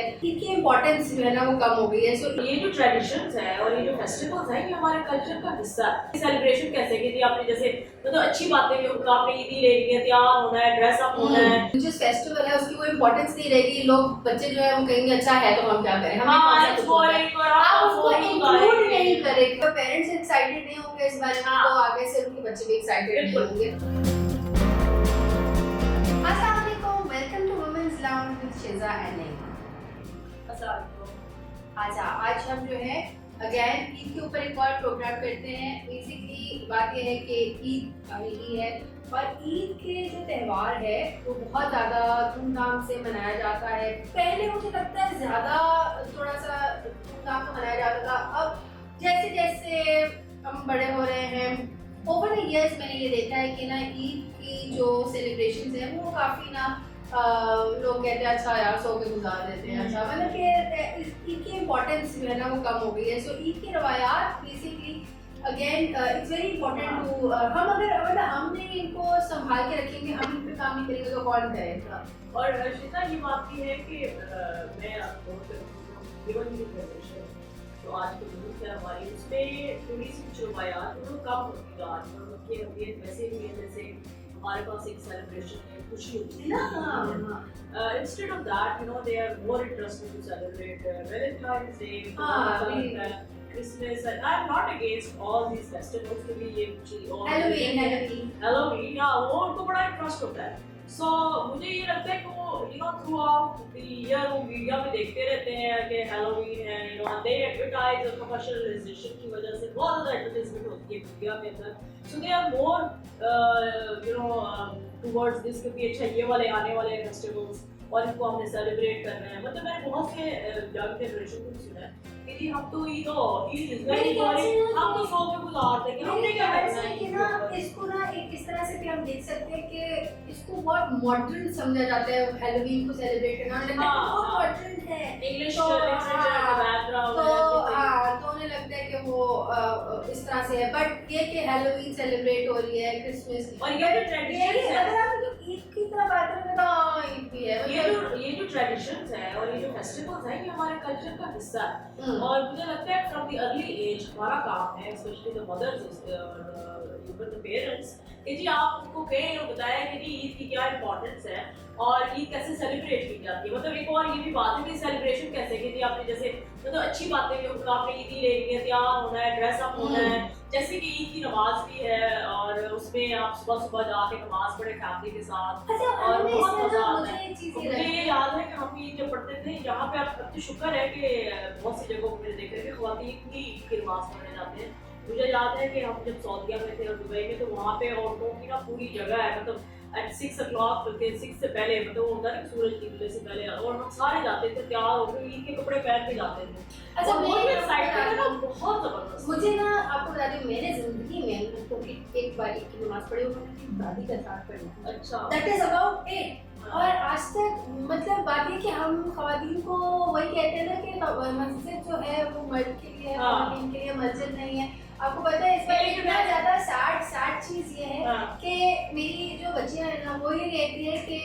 इनकी इम्पोर्टेंस जो है ना वो कम हो गई है। सो ये जो ट्रेडिशंस है और ये जो फेस्टिवल्स हैं ये हमारे कल्चर का हिस्सा है। सेलिब्रेशन कैसे कि जी आपने जैसे मतलब अच्छी बातें भी होगा, आपने ईदी ले ली है, तैयार होना है, ड्रेस अप होना है, जिस फेस्टिवल है उसकी कोई इम्पोर्टेंस नहीं रहेगी। लोग बच्चे जो है वो कहेंगे अच्छा है तो हम क्या करें, हमें हाँ, कौन सा it's कुछ होता है। boring और आप आप उसको boring इंक्लूड करेंगे। नहीं करेंगे तो पेरेंट्स एक्साइटेड नहीं होंगे इस बारे में, हाँ। तो आगे से उनके बच्चे भी एक्साइटेड नहीं बिल्कुल। होंगे। अस्सलाम वालेकुम, welcome to women's lounge with Shiza and Naima. अच्छा, आज हम जो है अगेन ईद के ऊपर एक और प्रोग्राम करते हैं। बेसिकली बात यह है कि ईद आने ही है और ईद के जो त्यौहार है वो बहुत ज़्यादा धूमधाम से मनाया जाता है। पहले मुझे लगता है ज़्यादा थोड़ा सा धूमधाम से मनाया जाता था। अब जैसे जैसे हम बड़े हो रहे हैं ओवर द ईयर्स मैंने ये देखा है कि ना ईद की जो सेलिब्रेशंस हैं वो काफ़ी ना लोग कहते हैं अच्छा यार सो के गुजार देते हैं। अच्छा मतलब कि ईद की इम्पोर्टेंस जो है ना वो कम हो गई है। सो ईद की रवायात basically again it's very important to हम अगर हमने इनको संभाल के रखेंगे, हम इन पे काम नहीं करेंगे तो कौन करेगा। और शिजा ये बात भी है कि मैं आपको तो आज की न्यूज़ है हमारी, उसमें थोड़ी सी कुछ रवायात वो कम होती है आज, और उनकी अहमियत वैसे भी है जैसे हमारे पास एक सेलिब्रेशन है, खुशी होती है ना। Instead of that, you know, they are more interested to celebrate Valentine's Day, Christmas. And I'm not against all these festivals to be Halloween, yeah, वो उनको बड़ा इंटरेस्ट होता है। So मुझे ये लगता है कि वो थ्रू आउट द ईयर वो मीडिया में देखते रहते हैं कि Halloween है, they advertise और commercialization की वजह से बहुत ज़्यादा एडवर्टाइजमेंट होती है मीडिया के अंदर। So they are more towards this कि भी अच्छा ये वाले आने वाले फेस्टिवल्स और इनको हमने सेलिब्रेट करना है। मतलब मैंने बहुत से यंग जनरेशन को सुना है कि जी हम तो ईद हम तो सो के गुजारते हैं, हमने क्या करना है कि ना इसको ना एक इस तरह से भी हम देख सकते हैं कि इसको बहुत मॉडर्न समझा जाता है हैलोवीन को सेलिब्रेट करना। बहुत मॉडर्न है, इंग्लिश तो लिटरेचर तो उन्हें लगता है कि वो इस तरह से है। बट ये कि हैलोवीन सेलिब्रेट हो रही है, क्रिसमस और ये जो ट्रेडिशंस है, अगर आप ईद की तरह बात करें तो हाँ ईद भी है। ये जो ट्रेडिशंस है और ये जो फेस्टिवल्स हैं ये हमारे कल्चर का हिस्सा है। और मुझे लगता है फ्रॉम द अर्ली एज हमारा काम है, specially the mothers even the parents, कि जी आप उनको कहें और बताएं कि जी ईद की क्या इंपॉर्टेंस है और ईद कैसे सेलिब्रेट की जाती है। मतलब एक और ये भी बात है कि सेलिब्रेशन कैसे कि जी आपने जैसे मतलब अच्छी बातें भी होगा, आपने ईदी ले ली है, तैयार होना है, ड्रेस अप होना है, जैसे कि ईद की नमाज भी है और उसमें आप सुबह सुबह जाके नमाज पढ़े फैमिली के साथ। अच्छा, और बहुत मजा आता मुझे है। एक चीज़ मुझे ये याद है कि हम ईद जब पढ़ते थे, यहाँ पे आप सबसे शुक्र है कि बहुत सी जगहों पर देख रहे थे ख्वातीन भी ईद की नमाज पढ़ने जाते हैं। मुझे याद है कि हम जब सऊदीया में थे और दुबई में, तो वहाँ पे औरतों की ना पूरी जगह है, मतलब एट 6 o'clock 6 से पहले, मतलब वो होता है ना सूरज निकलने से पहले, और हम सारे जाते थे तैयार होकर ईद के कपड़े पहन के जाते थे। अच्छा, और वो एक्साइटमेंट है ना बहुत जबरदस्त। मुझे ना आपको बता दूं मैंने जिंदगी में तो एक बार ईद की नमाज पढ़ी, वो मैंने अपनी दादी के साथ पढ़ी। अच्छा, दैट इज अबाउट इट। और आज तक मतलब बात है कि हम खवातीन को वही कहते हैं ना कि मस्जिद जो है वो मर्द के लिए है, खवातीन के लिए मस्जिद नहीं है। आपको पता है इस बार इतना ज़्यादा सैड चीज़ ये है कि मेरी जो बच्चियां हैं ना वो ये कहती है कि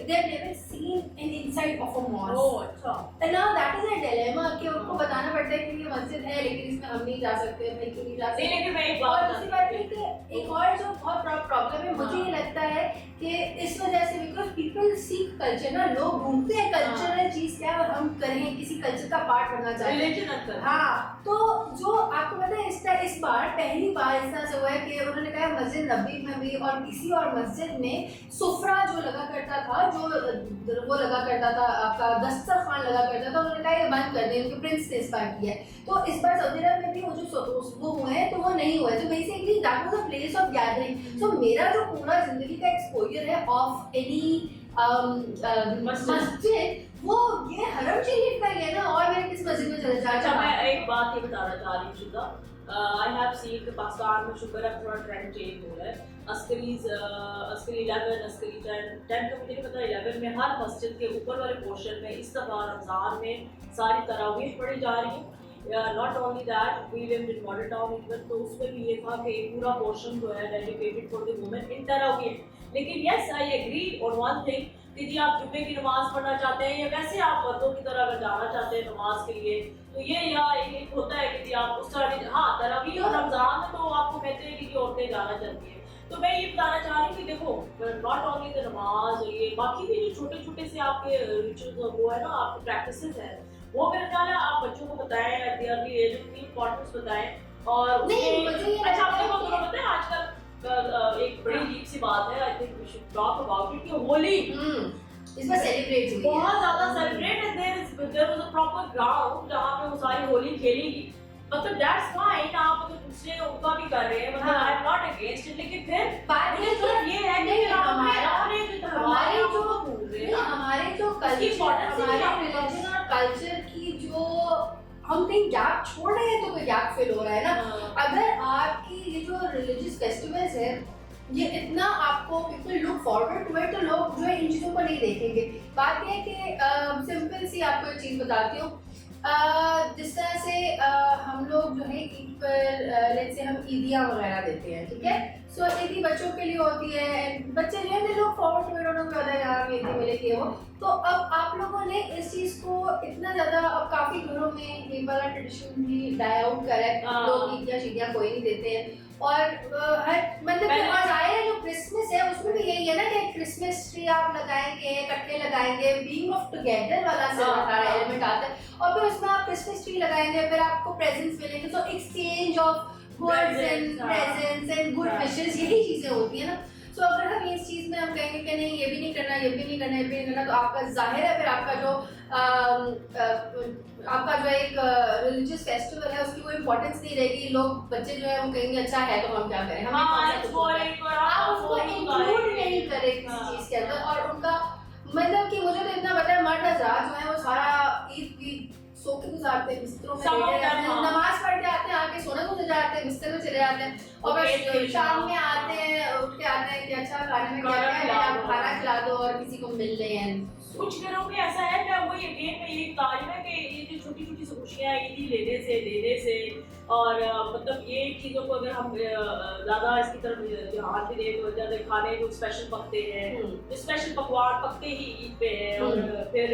they have never seen in inside of a mosque. Oh अच्छा। And now that is a dilemma कि उनको बताना पड़ता है कि ये मस्जिद है लेकिन इसमें हम नहीं जा सकते, भाई क्यों नहीं जा सकते। लेकिन मैं एक और बात दूसरी बात है कि एक और जो बहुत बड़ा प्रॉब्लम है मुझे ये लगता है कि इस वजह से बिकॉज पीपल सीक कल्चर ना, लोग ढूंढते हैं कल्चरल चीज़ क्या है और हम करें किसी कल्चर का पार्ट बनना चाहते हैं। हाँ, तो जो आपको पता है इस बार पहली बार इस तरह से हुआ है कि उन्होंने कहा मस्जिद नबी में भी और किसी और मस्जिद में सुफरा जो लगा करता था, जो वो लगा करता था आपका दस्तरखान लगा करता था, उन्होंने कहा ये बंद कर दें, उनके प्रिंस ने इस बार किया है। तो इस बार सऊदी अरब में भी वो हुए हैं तो वो नहीं हुआ है। तो basically that was a place of gathering. So मेरा जो पूरा जिंदगी का एक्सपोजर है ऑफ एनी मस्जिद वो ये हरम शरीफ का ही है ना, और मैंने किस मस्जिद में चले जाना। अच्छा, मैं एक बात ये बताना चाह रही हूँ शिजा, आई हैव सीन कि पाकिस्तान में शुक्र है थोड़ा ट्रेंड चेंज हो रहा है। अस्करी 11, अस्करी 10 का मुझे नहीं पता, 11 में हर मस्जिद के ऊपर वाले पोर्शन में इस दफ़ा रमज़ान में सारी तरावीह पढ़ी जा रही है। Not only that we lived in modern town even, तो उसमें भी ये था कि एक पूरा पोर्शन जो है dedicated for the women in तरावीह। लेकिन yes I agree on one thing कि जी आप जुम्मे की नमाज पढ़ना चाहते हैं या वैसे आप मर्दों की तरह अगर जाना चाहते हैं नमाज के लिए, तो ये या एक होता है कि जी आप उस तरह, हाँ तरावीह और रमजान में तो आपको कहते हैं कि औरतें जाना चाहती हैं। तो मैं ये बताना चाह रही हूँ कि देखो नॉट ओनली द नमाज और ये बाकी भी जो छोटे छोटे से आपके रिचुअल्स और वो है ना आपके प्रैक्टिसेस हैं, वो मेरे ख्याल है आप बच्चों को बताएं एट द अर्ली एज, उनकी इंपॉर्टेंस बताएं। और नहीं, मुझे ये अच्छा आपने लगता को है पता है आजकल एक बड़ी अजीब सी बात है, I think we should talk about it, कि होली इस बार सेलिब्रेट हुई है बहुत ज्यादा सेलिब्रेट है, there was a proper ground जहां पे वो सारी होली खेलेगी, मतलब दैट्स फाइन, आप अगर दूसरे उनका भी कर रहे हैं, मतलब I am not against it, लेकिन फिर बात मुझे सिर्फ ये है कि हमारे जो हमारे जो importance ही हमारे नहीं है। रिलीजन और कल्चर की जो हम कहीं गैप छोड़ रहे हैं तो कोई गैप फिल हो रहा है ना। अगर आपकी ये जो रिलीजियस फेस्टिवल्स है ये इतना आपको people look forward to it, तो लोग जो है इन चीज़ों को नहीं देखेंगे। बात यह है कि सिंपल सी आपको एक चीज़ बताती हूँ, जिस तरह से हम लोग जो है ईद पर लेट्स से हम ईदियाँ वगैरह देते हैं, ठीक है। सो ईदी बच्चों के लिए होती है, बच्चे जो है लोग फॉरवर्ड टू इट, उन्होंने पता है हाँ ईदी मिलेगी वो। तो अब आप लोगों ने इस चीज़ को इतना ज़्यादा, अब काफ़ी घरों में ये वाला ट्रेडिशन भी डाई आउट करा है, लोग ईदियाँ शीदियाँ कोई नहीं देते हैं। और हर मतलब आज आए जो क्रिसमस है उसमें भी यही है ना कि क्रिसमस ट्री आप लगाएंगे, कट्टे लगाएंगे, बीइंग ऑफ टुगेदर वाला सारा एलिमेंट आता है, और फिर उसमें आप क्रिसमस ट्री लगाएंगे, फिर आपको प्रेजेंट्स मिलेंगे, so exchange of words and presents and good wishes, यही चीजें होती है ना। सो अगर हम इस चीज में हम कहेंगे कि नहीं ये भी नहीं करना, ये भी नहीं करना, ये भी नहीं करना, तो आपका जाहिर है फिर आपका जो एक रिलीजियस फेस्टिवल है उसकी कोई इंपॉर्टेंस नहीं रहेगी। लोग बच्चे जो है वो कहेंगे अच्छा है तो हम क्या करें, हमें आप उसको इंक्लूड नहीं करें किसी चीज के अंदर। और उनका मतलब कि मुझे तो इतना पता है मर्द हज़रात जो है वो सारा ईद सो के गुजारते हैं, बिस्तरों में लेटे रहते हैं, नमाज पढ़ के आते हैं, आके सोने को जाते हैं, बिस्तर में चले जाते हैं, और बस शाम में आते हैं, उठ के आते हैं कि अच्छा खाने में क्या है, आप खाना खिला दो, और किसी को मिल रहे हैं। कुछ घरों में ऐसा है, मैं वही अगेन में ये बता रही हूँ कि ये जो छोटी छोटी खुशियाँ ईदी लेने से और मतलब ये चीज़ों को अगर हम ज़्यादा इसकी तरफ ध्यान भी दें तो ज़्यादा खाने जो स्पेशल पकते हैं, स्पेशल पकवान पकते ही ईद पे हैं, और फिर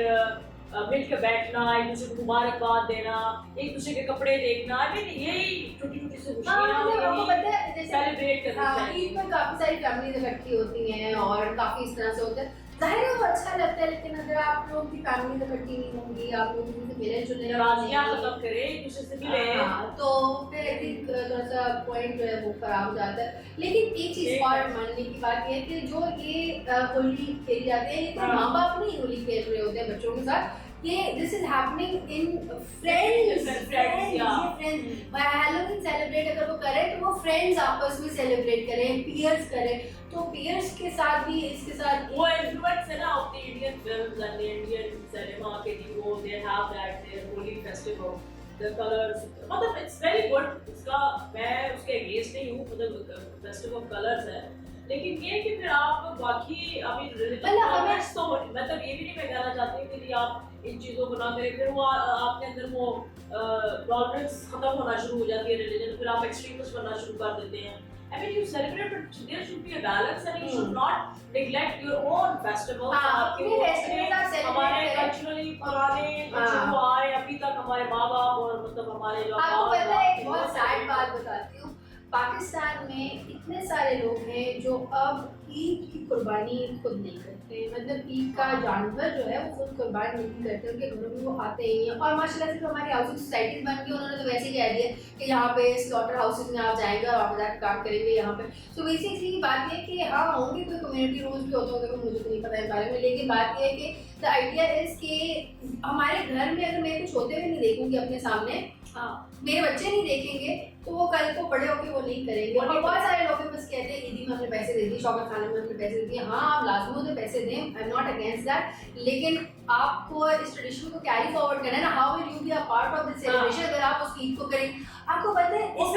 मिल के बैठना, एक दूसरे को मुबारकबाद देना, एक दूसरे के कपड़े देखना, यही छोटी छोटी सी खुशियाँ सेलिब्रेट करना। ईद में काफ़ी सारी फैमिलीज इकट्ठी होती हैं और काफ़ी इस तरह से होता है, जाहिर है वो अच्छा लगता है, लेकिन अगर आप लोग की फैमिली इकट्ठी नहीं होंगी, आप लोग से मिले जुले नाराज़गियाँ खत्म करें, एक दूसरे से मिले, तो फिर आई थिंक थोड़ा सा पॉइंट जो है वो खराब हो जाता है। लेकिन एक चीज़ और मानने की बात ये है कि जो ये होली खेली जाती है, ये तो माँ बाप नहीं होली खेल रहे होते हैं बच्चों के साथ, ये this is happening in friends Halloween celebrate अगर वो करें तो वो फ्रेंड्स आपस में सेलिब्रेट करें, पीयर्स करें, तो पीयर्स के साथ भी इसके साथ वो इन्फ्लुएंस है ना of the Indian films and the Indian cinema के लिए, वो they have that their Holi festival, the colours, मतलब इट्स वेरी गुड। इसका मैं उसके अगेंस्ट नहीं हूँ, मतलब फेस्टिवल ऑफ कलर्स है, लेकिन ये कि फिर आप बाकी अभी रिलीजियस तो मतलब ये भी नहीं मैं कहना चाहती कि जी आप इन चीज़ों को ना करें, फिर वो आपके अंदर वो टॉलरेंस खत्म होना शुरू हो जाती है रिलीजन, फिर आप एक्सट्रीमिस्ट बनना शुरू कर देते हैं। I mean, you celebrate, but there should be a balance, and you should not neglect your own festivals. हमारे कल्चरली पुराने जो आ रहे अभी तक हमारे माँ बाप और मतलब हमारे जो आपको पता है एक बहुत सैड बात बताती हूँ, पाकिस्तान में इतने सारे लोग हैं जो अब ईद की कुर्बानी खुद नहीं करते, मतलब ईद का जानवर जो है वो खुद कुर्बान नहीं करते, उनके घरों में वो आते ही हैं। और माशाल्लाह से जो हमारी हाउसिंग सोसाइटीज बन गई, उन्होंने तो वैसे ही कह दिया कि यहाँ पे स्लॉटर हाउसेज में आप जाएंगे और आप जाकर काम करेंगे यहाँ पे। तो बेसिकली बात ये कि हाँ होंगे कोई कम्युनिटी रूल्स भी होते होंगे, मुझे तो नहीं पता इस बारे में, लेकिन बात ये है कि द आइडिया इज कि हमारे घर में अगर मैं कुछ होते हुए नहीं देखूंगी अपने सामने, मेरे बच्चे नहीं देखेंगे, तो वो कल को बड़े होकर वो नहीं करेंगे। और बहुत सारे लोग बस कहते हैं ईदी में हमने पैसे दे दिए, शौकत खाने में हमने पैसे दे दिए, हाँ आप लाजमी होते पैसे दें, I am not against that, लेकिन आपको इस ट्रेडिशन को कैरी फॉरवर्ड करना है ना, how will you be a part of this celebration. अगर आप उस ईद को करें, आपको पता है इस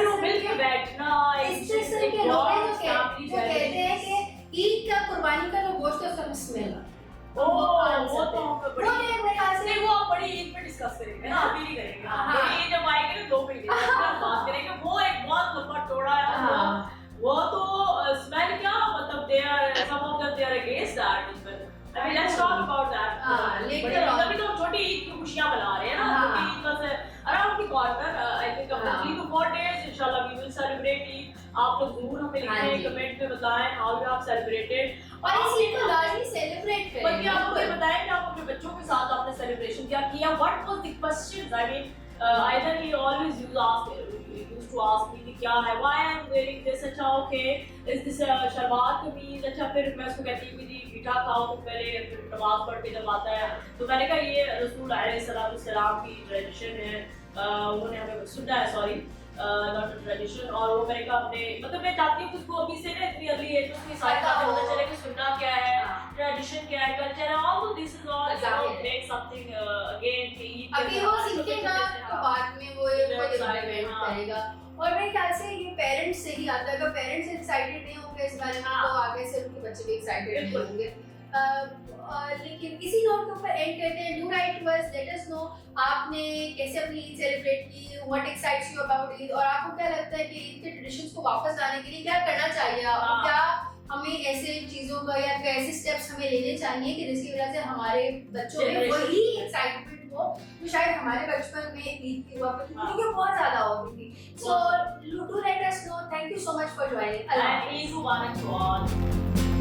तरह के लोग हैं जो कहते हैं कि ईद का कुर्बानी का जो गोश्त है उसका स्मेल वो तो हम वो मेरे ख्याल से नहीं, वो आप बड़ी ईद पे डिस्कस करेंगे ना, अभी नहीं करेंगे। हाँ। बड़ी ईद जब आएगी ना 2 महीने बाद बात करेंगे, वो एक बहुत लंबा टोड़ा है। वो तो स्मेल क्या मतलब they are some of them they are against that smell. I mean let's talk about that. later on. अभी तो हम छोटी ईद की खुशियां मना रहे हैं ना, हाँ। छोटी ईद बस around the corner I think हाँ। 3 to 4 days इंशाल्लाह वी विल सेलिब्रेट ईद। आप लोग जरूर हमें हाँ लिखें, जी। कमेंट में बताएं हाउ यू हैव सेलिब्रेटेड। और इस ईद को लाजमी सेलिब्रेट करें। बल्कि आप मुझे बताएं कि आप अपने बच्चों के साथ आपने सेलिब्रेशन क्या किया? What was the questions? I mean either he always used to ask me कि क्या है, why I am wearing this, अच्छा ओके is this शलवार कमीज, अच्छा फिर मैं उसको कहती हूँ कि जी मीठा खाओ तो पहले फिर नमाज पढ़ के जब आता है तो मैंने कहा ये रसूल अलैहिस्सलाम की ट्रेडिशन है, उन्होंने हमें सुनना है, सॉरी नॉट अ ट्रेडिशन। और वो मैंने कहा हमने मतलब मैं चाहती हूँ कि उसको अभी से ना इतनी अर्ली एज में उसकी सारी बातें पता चले कि सुनना क्या है, ट्रेडिशन क्या है, कल्चर है, all this is all make something again कि अभी वो सीखेगा तो बाद में वो इम्प्लीमेंट करेगा। और मेरे ख्याल से ये पेरेंट्स से ही आता है, अगर पेरेंट्स एक्साइटेड नहीं होंगे इस बारे में तो आगे से उनके बच्चे भी एक्साइटेड नहीं होंगे। लेकिन इसी नोट के ऊपर एंड करते हैं। Do write to us, let us know आपने कैसे अपनी ईद सेलिब्रेट की, what excites you about Eid, और आपको क्या लगता है कि ईद के ट्रेडिशंस को वापस लाने के लिए क्या करना चाहिए, और क्या हमें ऐसे चीज़ों का या ऐसे स्टेप्स हमें लेने चाहिए कि जिसकी वजह से हमारे बच्चों में वही एक्साइटमेंट हो जो शायद हमारे बचपन में ईद की हुआ करती थी, क्योंकि बहुत ज़्यादा होती थी। So do let us know. Thank you so much for joining. Eid मुबारक टू ऑल।